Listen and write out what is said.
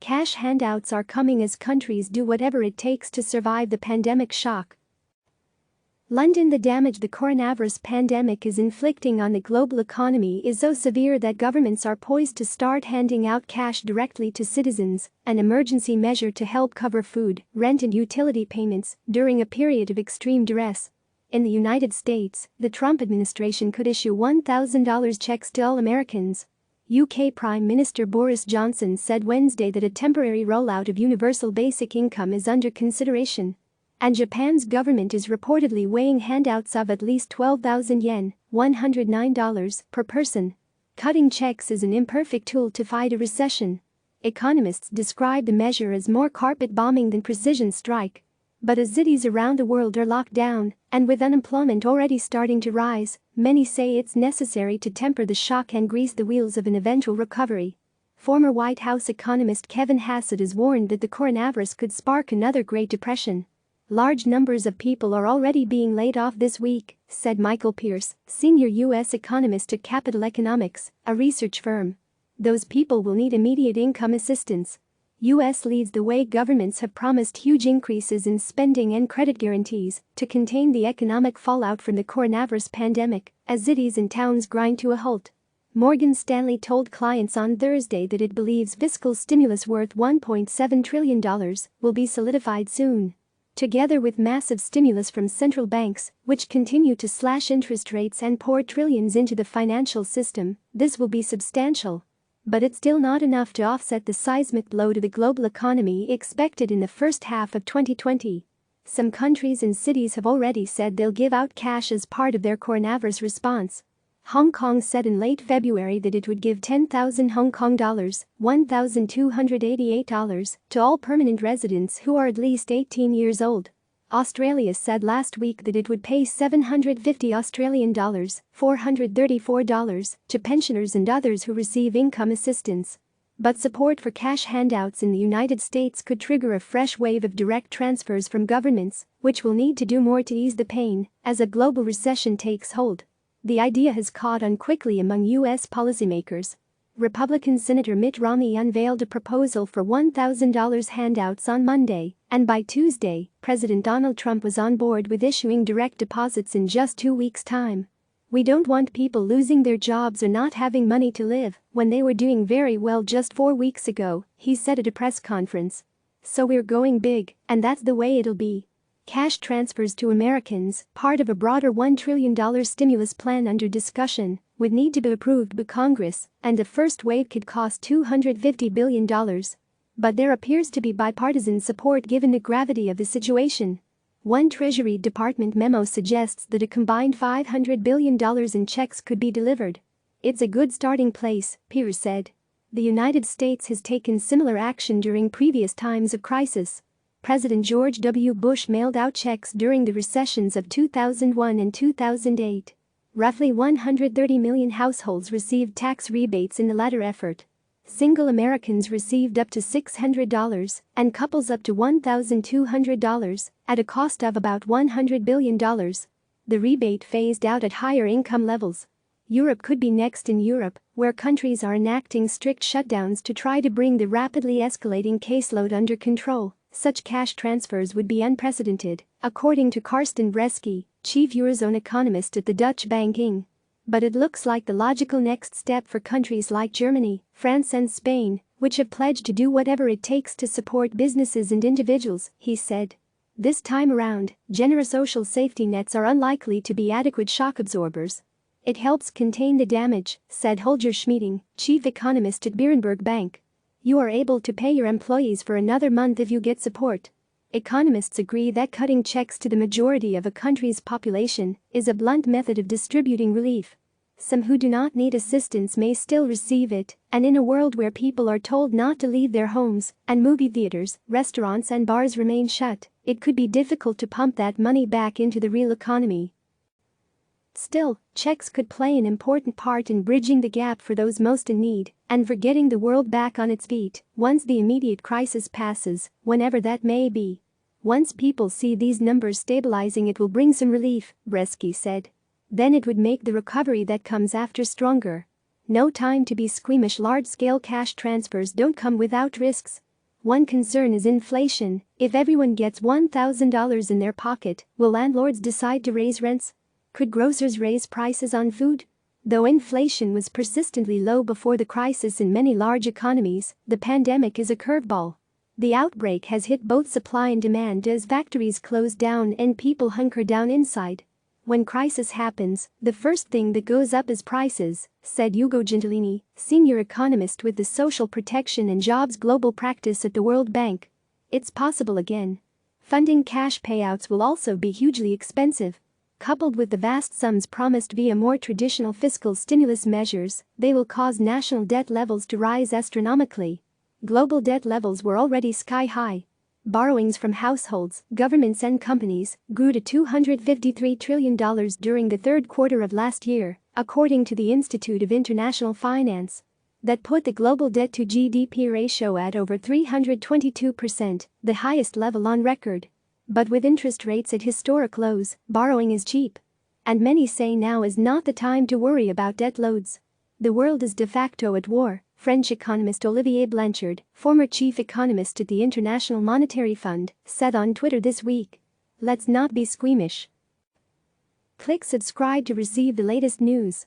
Cash handouts are coming as countries do whatever it takes to survive the pandemic shock. London. The damage the coronavirus pandemic is inflicting on the global economy is so severe that governments are poised to start handing out cash directly to citizens, an emergency measure to help cover food, rent and utility payments during a period of extreme duress. In the United States, the Trump administration could issue $1,000 checks to all Americans. UK Prime Minister Boris Johnson said Wednesday that a temporary rollout of universal basic income is under consideration. And Japan's government is reportedly weighing handouts of at least 12,000 yen, $109 per person. Cutting checks is an imperfect tool to fight a recession. Economists describe the measure as more carpet bombing than precision strike. But as cities around the world are locked down, and with unemployment already starting to rise, many say it's necessary to temper the shock and grease the wheels of an eventual recovery. Former White House economist Kevin Hassett has warned that the coronavirus could spark another Great Depression. Large numbers of people are already being laid off this week, said Michael Pierce, senior U.S. economist at Capital Economics, a research firm. Those people will need immediate income assistance. U.S. leads the way. Governments have promised huge increases in spending and credit guarantees to contain the economic fallout from the coronavirus pandemic as cities and towns grind to a halt. Morgan Stanley told clients on Thursday that it believes fiscal stimulus worth $1.7 trillion will be solidified soon. Together with massive stimulus from central banks, which continue to slash interest rates and pour trillions into the financial system, this will be substantial. But it's still not enough to offset the seismic blow to the global economy expected in the first half of 2020. Some countries and cities have already said they'll give out cash as part of their coronavirus response. Hong Kong said in late February that it would give 10,000 Hong Kong dollars, $1,288, to all permanent residents who are at least 18 years old. Australia said last week that it would pay 750 Australian dollars, $434, to pensioners and others who receive income assistance. But support for cash handouts in the United States could trigger a fresh wave of direct transfers from governments, which will need to do more to ease the pain as a global recession takes hold. The idea has caught on quickly among U.S. policymakers. Republican Senator Mitt Romney unveiled a proposal for $1,000 handouts on Monday, and by Tuesday, President Donald Trump was on board with issuing direct deposits in just 2 weeks' time. "We don't want people losing their jobs or not having money to live when they were doing very well just 4 weeks ago," he said at a press conference. "So we're going big, and that's the way it'll be." Cash transfers to Americans, part of a broader $1 trillion stimulus plan under discussion, would need to be approved by Congress, and the first wave could cost $250 billion. But there appears to be bipartisan support given the gravity of the situation. One Treasury Department memo suggests that a combined $500 billion in checks could be delivered. "It's a good starting place," Pierce said. The United States has taken similar action during previous times of crisis. President George W. Bush mailed out checks during the recessions of 2001 and 2008. Roughly 130 million households received tax rebates in the latter effort. Single Americans received up to $600 and couples up to $1,200 at a cost of about $100 billion. The rebate phased out at higher income levels. Europe could be next. In Europe, where countries are enacting strict shutdowns to try to bring the rapidly escalating caseload under control, such cash transfers would be unprecedented, according to Karsten Bresky, chief Eurozone economist at the Dutch Bank ING. But it looks like the logical next step for countries like Germany, France and Spain, which have pledged to do whatever it takes to support businesses and individuals, he said. This time around, generous social safety nets are unlikely to be adequate shock absorbers. "It helps contain the damage," said Holger Schmieding, chief economist at Berenberg Bank. "You are able to pay your employees for another month if you get support." Economists agree that cutting checks to the majority of a country's population is a blunt method of distributing relief. Some who do not need assistance may still receive it, and in a world where people are told not to leave their homes and movie theaters, restaurants and bars remain shut, it could be difficult to pump that money back into the real economy. Still, checks could play an important part in bridging the gap for those most in need and for getting the world back on its feet once the immediate crisis passes, whenever that may be. "Once people see these numbers stabilizing, it will bring some relief," Bresky said. "Then it would make the recovery that comes after stronger." No time to be squeamish. Large-scale cash transfers don't come without risks. One concern is inflation. If everyone gets $1,000 in their pocket, will landlords decide to raise rents? Could grocers raise prices on food? Though inflation was persistently low before the crisis in many large economies, the pandemic is a curveball. The outbreak has hit both supply and demand as factories close down and people hunker down inside. When crisis happens, the first thing that goes up is prices, said Ugo Gentilini, senior economist with the Social Protection and Jobs Global Practice at the World Bank. It's possible again. Funding cash payouts will also be hugely expensive. Coupled with the vast sums promised via more traditional fiscal stimulus measures, they will cause national debt levels to rise astronomically. Global debt levels were already sky-high. Borrowings from households, governments and companies grew to $253 trillion during the third quarter of last year, according to the Institute of International Finance. That put the global debt-to-GDP ratio at over 322%, the highest level on record. But with interest rates at historic lows, borrowing is cheap. And many say now is not the time to worry about debt loads. The world is de facto at war, French economist Olivier Blanchard, former chief economist at the International Monetary Fund, said on Twitter this week. Let's not be squeamish. Click subscribe to receive the latest news.